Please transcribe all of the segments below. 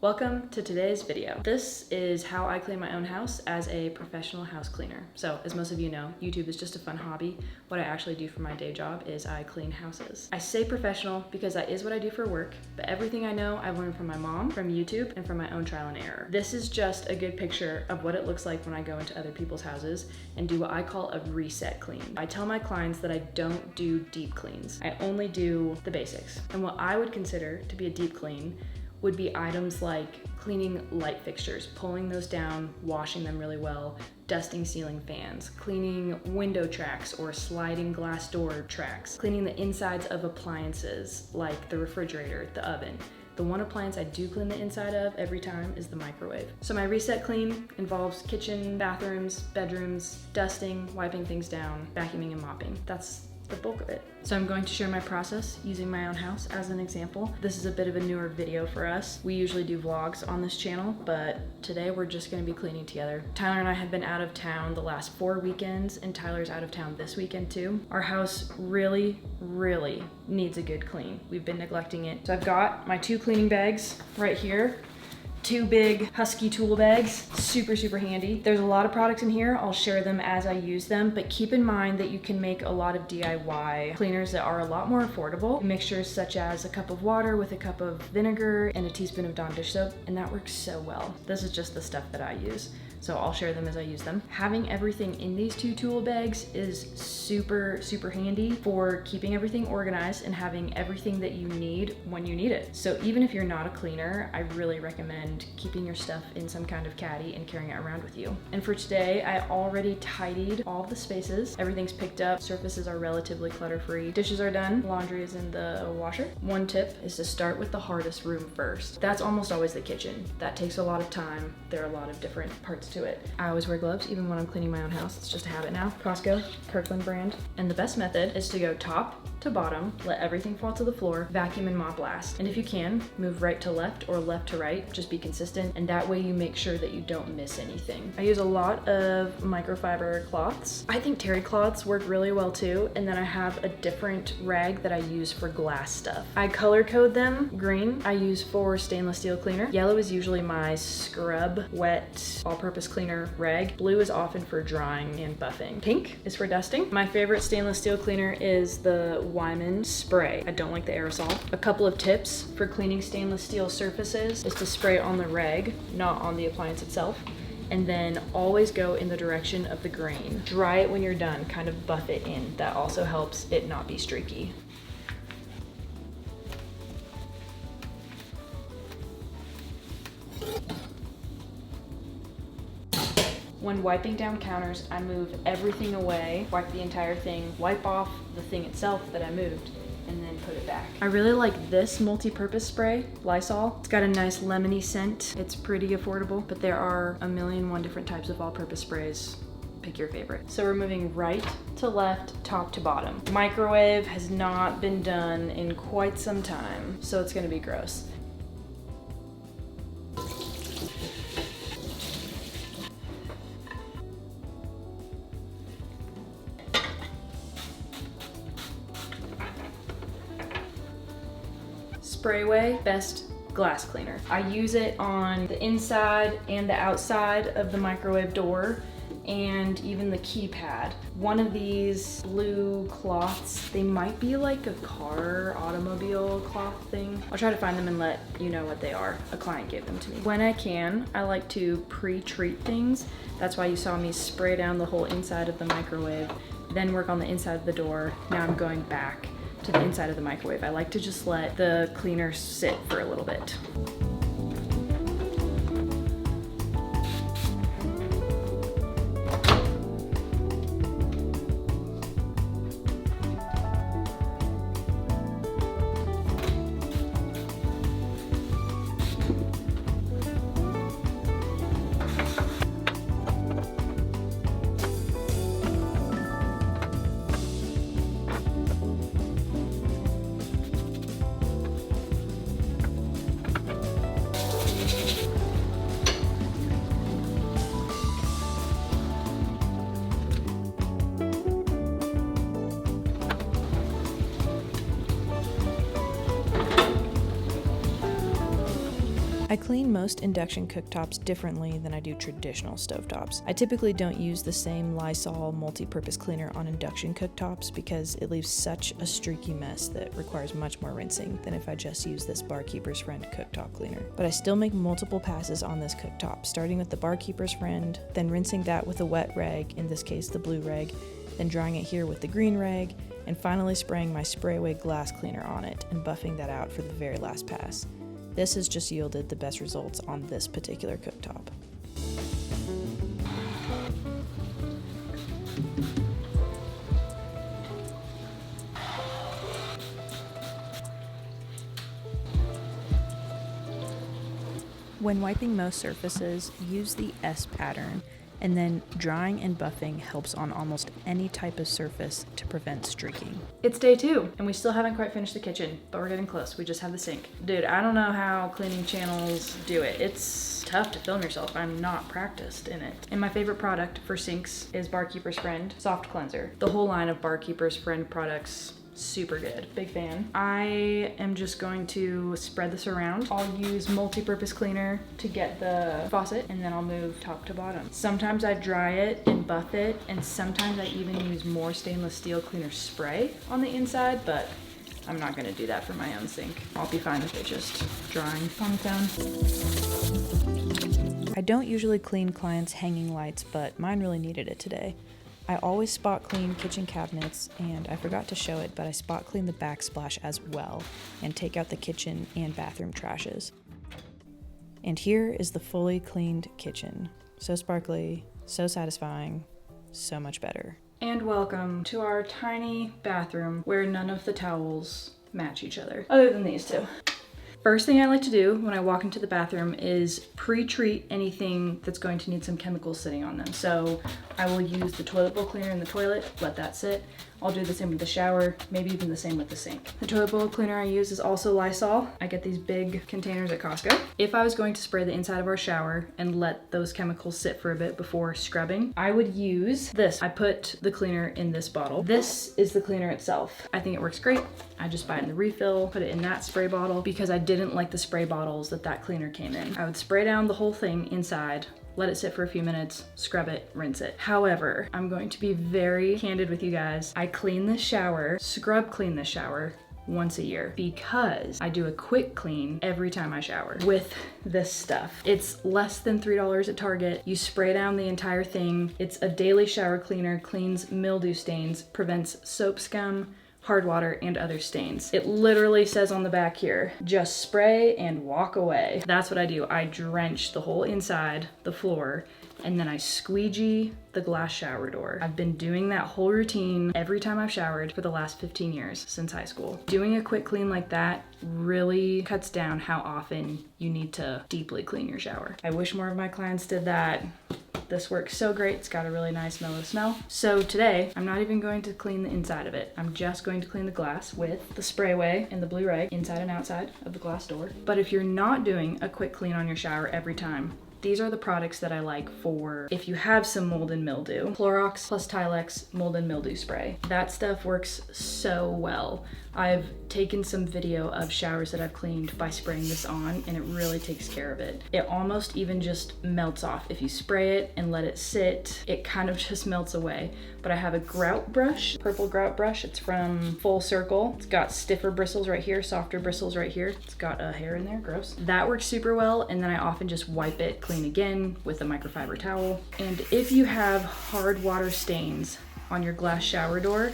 Welcome to today's video. This is how I clean my own house as a professional house cleaner. So as most of you know, YouTube is just a fun hobby. What I actually do for my day job is I clean houses. I say professional because that is what I do for work, but everything I know I've learned from my mom, from YouTube, and from my own trial and error. This is just a good picture of what it looks like when I go into other people's houses and do what I call a reset clean. I tell my clients that I don't do deep cleans. I only do the basics. And what I would consider to be a deep clean would be items like cleaning light fixtures, pulling those down, washing them really well, dusting ceiling fans, cleaning window tracks or sliding glass door tracks, cleaning the insides of appliances like the refrigerator, the oven. The one appliance I do clean the inside of every time is the microwave. So my reset clean involves kitchen, bathrooms, bedrooms, dusting, wiping things down, vacuuming and mopping. That's the bulk of it. So I'm going to share my process using my own house as an example. This is a bit of a newer video for us. We usually do vlogs on this channel, but today we're just gonna be cleaning together. Tyler and I have been out of town the last 4 weekends, and Tyler's out of town this weekend too. Our house really needs a good clean. We've been neglecting it. So I've got my 2 cleaning bags right here. 2 big Husky tool bags, super handy. There's a lot of products in here. I'll share them as I use them, but keep in mind that you can make a lot of DIY cleaners that are a lot more affordable. Mixtures such as a cup of water with a cup of vinegar and a teaspoon of Dawn dish soap, and that works so well. This is just the stuff that I use, so I'll share them as I use them. Having everything in these 2 tool bags is super handy for keeping everything organized and having everything that you need when you need it. So even if you're not a cleaner, I really recommend keeping your stuff in some kind of caddy and carrying it around with you. And for today, I already tidied all the spaces. Everything's picked up, surfaces are relatively clutter-free, dishes are done, laundry is in the washer. One tip is to start with the hardest room first. That's almost always the kitchen. That takes a lot of time. There are a lot of different parts to it. I always wear gloves even when I'm cleaning my own house. It's just a habit now. Costco, Kirkland brand. And the best method is to go top to bottom, let everything fall to the floor, vacuum and mop last. And if you can, move right to left or left to right. Just be consistent, and that way you make sure that you don't miss anything. I use a lot of microfiber cloths. I think terry cloths work really well too, and then I have a different rag that I use for glass stuff. I color code them. Green I use for stainless steel cleaner. Yellow is usually my scrub, wet, all-purpose cleaner rag. Blue is often for drying and buffing. Pink is for dusting. My favorite stainless steel cleaner is the Wyman spray. I don't like the aerosol. A couple of tips for cleaning stainless steel surfaces is to spray on the rag, not on the appliance itself, and then always go in the direction of the grain. Dry it when you're done, kind of buff it in. That also helps it not be streaky. When wiping down counters, I move everything away, wipe the entire thing, wipe off the thing itself that I moved, and then put it back. I really like this multi-purpose spray, Lysol. It's got a nice lemony scent. It's pretty affordable, but there are a million and one different types of all-purpose sprays. Pick your favorite. So we're moving right to left, top to bottom. Microwave has not been done in quite some time, so it's gonna be gross. Sprayway Best Glass Cleaner. I use it on the inside and the outside of the microwave door and even the keypad. One of these blue cloths, they might be like a car, automobile cloth thing. I'll try to find them and let you know what they are. A client gave them to me. When I can, I like to pre-treat things. That's why you saw me spray down the whole inside of the microwave, then work on the inside of the door. Now I'm going back to the inside of the microwave. I like to just let the cleaner sit for a little bit. I clean most induction cooktops differently than I do traditional stovetops. I typically don't use the same Lysol multi-purpose cleaner on induction cooktops because it leaves such a streaky mess that requires much more rinsing than if I just use this Barkeeper's Friend cooktop cleaner. But I still make multiple passes on this cooktop, starting with the Barkeeper's Friend, then rinsing that with a wet rag, in this case the blue rag, then drying it here with the green rag, and finally spraying my Spray-Away glass cleaner on it and buffing that out for the very last pass. This has just yielded the best results on this particular cooktop. When wiping most surfaces, use the S pattern, and then drying and buffing helps on almost any type of surface to prevent streaking. It's day 2, and we still haven't quite finished the kitchen, but we're getting close. We just have the sink. Dude, I don't know how cleaning channels do it. It's tough to film yourself. I'm not practiced in it. And my favorite product for sinks is Barkeeper's Friend Soft Cleanser. The whole line of Barkeeper's Friend products, super good. Big fan. I am just going to spread this around. I'll use multi-purpose cleaner to get the faucet, and then I'll move top to bottom. Sometimes I dry it and buff it, and sometimes I even use more stainless steel cleaner spray on the inside, but I'm not gonna do that for my own sink. I'll be fine with it just drying on its own. I don't usually clean clients' hanging lights, but mine really needed it today. I always spot clean kitchen cabinets, and I forgot to show it, but I spot clean the backsplash as well and take out the kitchen and bathroom trashes. And here is the fully cleaned kitchen. So sparkly, so satisfying, so much better. And welcome to our tiny bathroom where none of the towels match each other, other than these two. First thing I like to do when I walk into the bathroom is pre-treat anything that's going to need some chemicals sitting on them. So I will use the toilet bowl cleaner in the toilet, let that sit. I'll do the same with the shower, maybe even the same with the sink. The toilet bowl cleaner I use is also Lysol. I get these big containers at Costco. If I was going to spray the inside of our shower and let those chemicals sit for a bit before scrubbing, I would use this. I put the cleaner in this bottle. This is the cleaner itself. I think it works great. I just buy it in the refill, put it in that spray bottle because I didn't like the spray bottles that cleaner came in. I would spray down the whole thing inside, let it sit for a few minutes, scrub it, rinse it. However, I'm going to be very candid with you guys. I clean the shower, scrub clean the shower once a year because I do a quick clean every time I shower with this stuff. It's less than $3 at Target. You spray down the entire thing. It's a daily shower cleaner, cleans mildew stains, prevents soap scum, hard water, and other stains. It literally says on the back here, just spray and walk away. That's what I do. I drench the whole inside, the floor, and then I squeegee the glass shower door. I've been doing that whole routine every time I've showered for the last 15 years since high school. Doing a quick clean like that really cuts down how often you need to deeply clean your shower. I wish more of my clients did that. This works so great. It's got a really nice mellow smell. So today, I'm not even going to clean the inside of it. I'm just going to clean the glass with the Spray-Away and the blue rag inside and outside of the glass door. But if you're not doing a quick clean on your shower every time, these are the products that I like for if you have some mold and mildew. Clorox plus Tilex mold and mildew spray. That stuff works so well. I've taken some video of showers that I've cleaned by spraying this on, and it really takes care of it. It almost even just melts off. If you spray it and let it sit, it kind of just melts away. But I have a grout brush, purple grout brush. It's from Full Circle. It's got stiffer bristles right here, softer bristles right here. It's got a hair in there, gross. That works super well, and then I often just wipe it clean again with a microfiber towel. And if you have hard water stains on your glass shower door,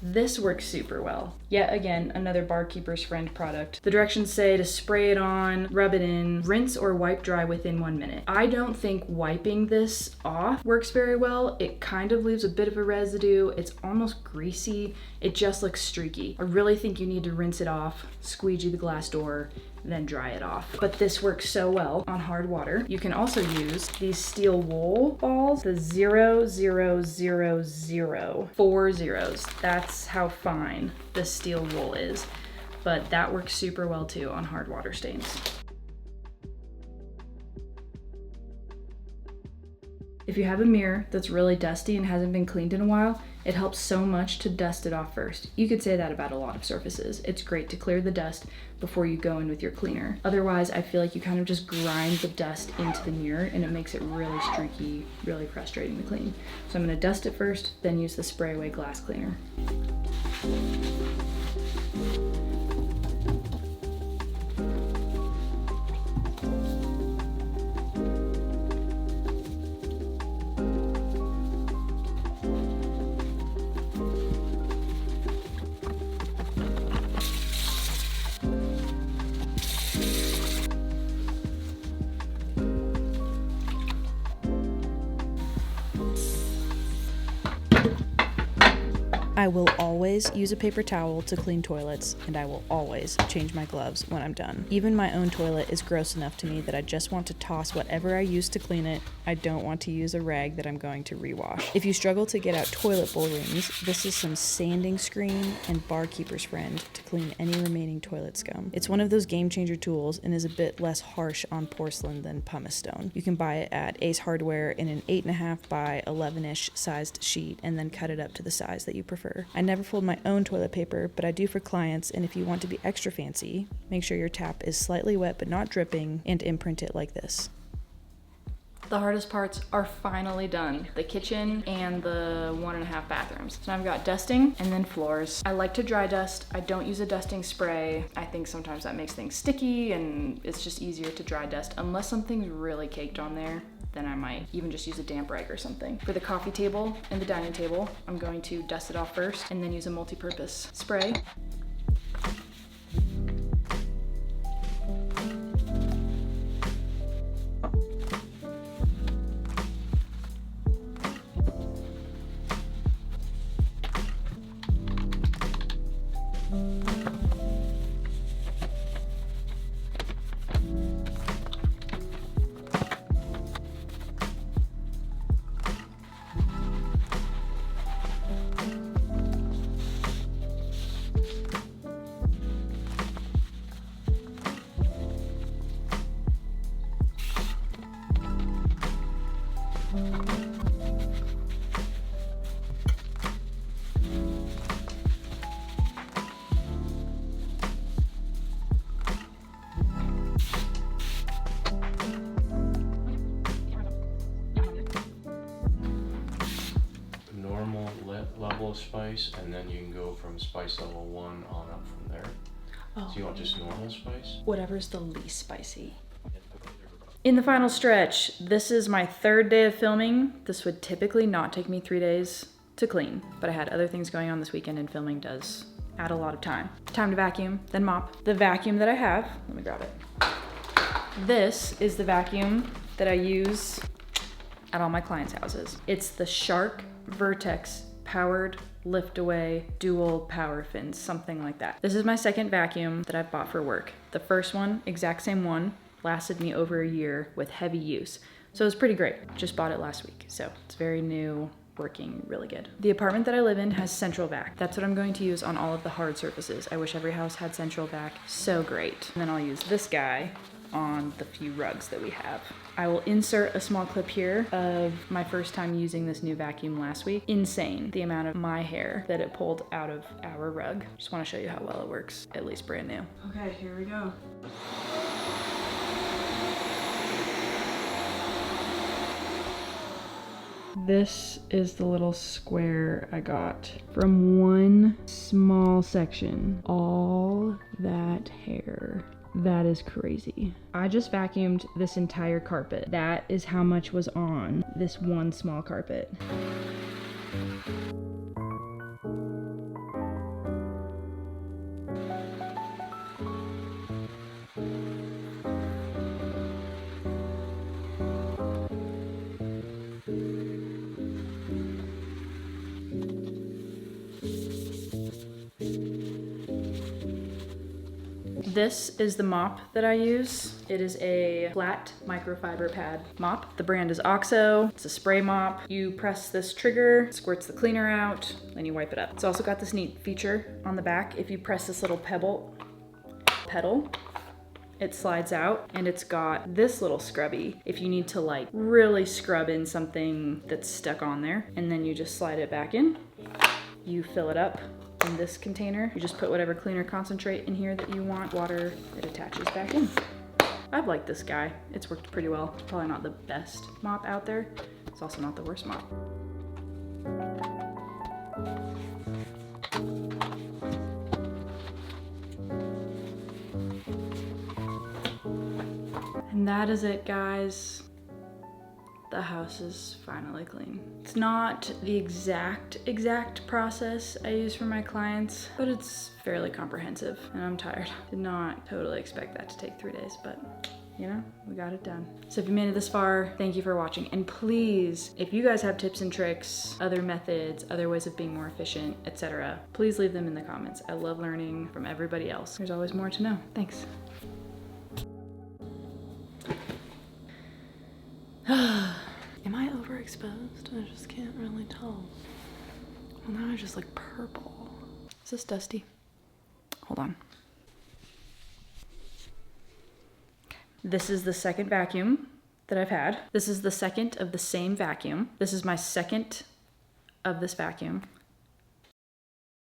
this works super well. Yet again, another Barkeeper's Friend product. The directions say to spray it on, rub it in, rinse or wipe dry within 1 minute. I don't think wiping this off works very well. It kind of leaves a bit of a residue. It's almost greasy. It just looks streaky. I really think you need to rinse it off, squeegee the glass door, then dry it off. But this works so well on hard water. You can also use these steel wool balls, the 0000, 4 zeros. That's how fine this steel wool is. But that works super well too on hard water stains. If you have a mirror that's really dusty and hasn't been cleaned in a while, it helps so much to dust it off first. You could say that about a lot of surfaces. It's great to clear the dust before you go in with your cleaner. Otherwise, I feel like you kind of just grind the dust into the mirror and it makes it really streaky, really frustrating to clean. So I'm gonna dust it first, then use the Spray Away glass cleaner. I will always use a paper towel to clean toilets, and I will always change my gloves when I'm done. Even my own toilet is gross enough to me that I just want to toss whatever I use to clean it. I don't want to use a rag that I'm going to rewash. If you struggle to get out toilet bowl rings, this is some sanding screen and barkeeper's friend to clean any remaining toilet scum. It's one of those game changer tools and is a bit less harsh on porcelain than pumice stone. You can buy it at Ace Hardware in an 8.5 by 11-ish sized sheet and then cut it up to the size that you prefer. I never fold my own toilet paper, but I do for clients, and if you want to be extra fancy, make sure your tap is slightly wet but not dripping and imprint it like this. The hardest parts are finally done. The kitchen and the 1.5 bathrooms. So now I've got dusting and then floors. I like to dry dust. I don't use a dusting spray. I think sometimes that makes things sticky and it's just easier to dry dust unless something's really caked on there. Then I might even just use a damp rag or something. For the coffee table and the dining table, I'm going to dust it off first and then use a multi-purpose spray. Level of spice, and then you can go from spice level 1 on up from there. Oh. So you want just normal spice? Whatever's the least spicy. In the final stretch, this is my 3rd day of filming. This would typically not take me 3 days to clean, but I had other things going on this weekend and filming does add a lot of time. Time to vacuum, then mop. The vacuum that I have, let me grab it. This is the vacuum that I use at all my clients' houses. It's the Shark Vertex powered lift away dual power fins, something like that. This is my 2nd vacuum that I've bought for work. The first one, exact same one, lasted me over a year with heavy use. So it was pretty great. Just bought it last week. So it's very new, working really good. The apartment that I live in has central vac. That's what I'm going to use on all of the hard surfaces. I wish every house had central vac. So great. And then I'll use this guy on the few rugs that we have. I will insert a small clip here of my first time using this new vacuum last week. Insane, the amount of my hair that it pulled out of our rug. Just want to show you how well it works, at least brand new. Okay, here we go. This is the little square I got from one small section. All that hair. That is crazy. I just vacuumed this entire carpet. That is how much was on this one small carpet. This is the mop that I use. It is a flat microfiber pad mop. The brand is OXO. It's a spray mop. You press this trigger, it squirts the cleaner out, then you wipe it up. It's also got this neat feature on the back. If you press this little pedal, it slides out and it's got this little scrubby if you need to like really scrub in something that's stuck on there. And then you just slide it back in. You fill it up in this container. You just put whatever cleaner concentrate in here that you want. Water, it attaches back in. I've liked this guy. It's worked pretty well. It's probably not the best mop out there. It's also not the worst mop. And that is it, guys. The house is finally clean. It's not the exact process I use for my clients, but it's fairly comprehensive and I'm tired. Did not totally expect that to take 3 days, but you know, we got it done. So if you made it this far, thank you for watching. And please, if you guys have tips and tricks, other methods, other ways of being more efficient, etc., please leave them in the comments. I love learning from everybody else. There's always more to know. Thanks. Am I overexposed? I just can't really tell. Well, now I just like purple. Is this dusty? Hold on. Okay. This is the second vacuum that I've had. This is the second of the same vacuum. This is my second of this vacuum.